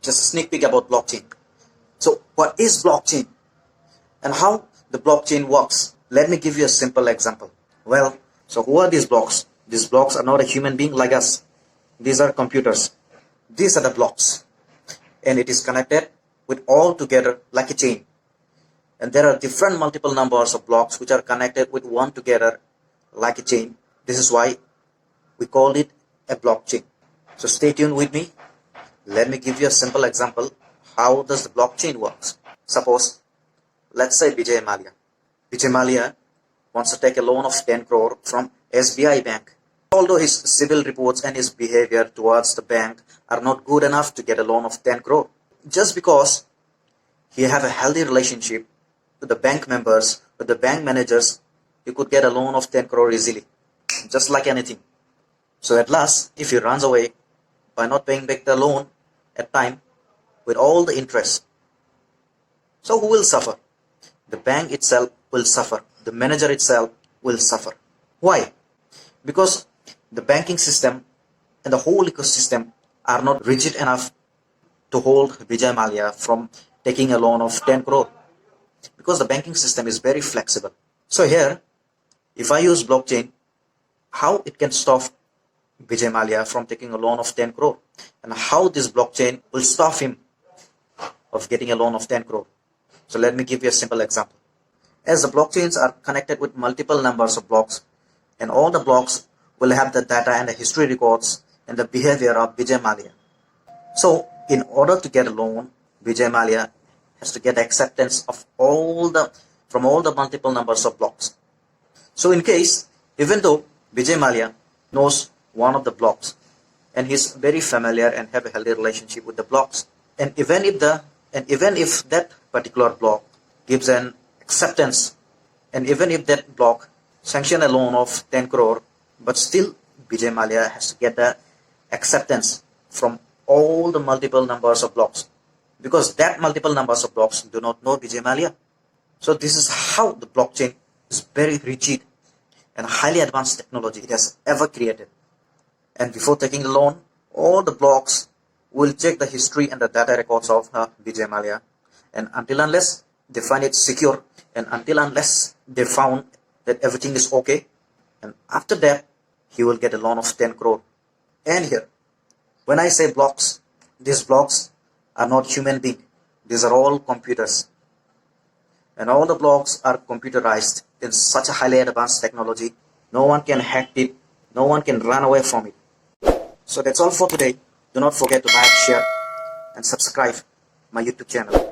just a sneak peek about blockchain. So what is blockchain and how the blockchain works? Let me give you a simple example. Well, so who are these blocks? These blocks are not a human being like us. These are computers. These are the blocks. And it is connected with all together like a chain. And there are different multiple numbers of blocks which are connected with one together like a chain. This is why we call it a blockchain. So stay tuned with me. Let me give you a simple example. How does the blockchain works? Suppose, let's say Vijay Mallya. Vijay Mallya wants to take a loan of 10 crore from SBI Bank. Although his civil reports and his behavior towards the bank are not good enough to get a loan of 10 crore. Just because he have a healthy relationship with the bank members, with the bank managers, he could get a loan of 10 crore easily. Just like anything. So at last, if he runs away by not paying back the loan at time with all the interest, so who will suffer? The bank itself will suffer. The manager itself will suffer. Why? Because the banking system and the whole ecosystem are not rigid enough to hold Vijay Mallya from taking a loan of 10 crore. Because the banking system is very flexible. So here, if I use blockchain, how it can stop Vijay Mallya from taking a loan of 10 crore? And how this blockchain will stop him of getting a loan of 10 crore? So let me give you a simple example. As the blockchains are connected with multiple numbers of blocks, and all the blocks will have the data and the history records and the behavior of Vijay Mallya. So in order to get a loan, Vijay Mallya has to get acceptance of from all the multiple numbers of blocks. So in case, even though Vijay Mallya knows one of the blocks and he's very familiar and have a healthy relationship with the blocks, and even if that particular block gives an acceptance, and even if that block sanction a loan of 10 crore, but still Vijay Mallya has to get the acceptance from all the multiple numbers of blocks, because that multiple numbers of blocks do not know Vijay Mallya. So this is how the blockchain is very rigid and highly advanced technology it has ever created. And before taking a loan, all the blocks will check the history and the data records of Vijay Mallya, and until unless they find it secure, and until unless they found that everything is okay, and after that he will get a loan of 10 crore. And here, when I say blocks, these blocks are not human beings. These are all computers. And all the blocks are computerized in such a highly advanced technology. No one can hack it. No one can run away from it. So that's all for today. Do not forget to like, share, and subscribe my YouTube channel.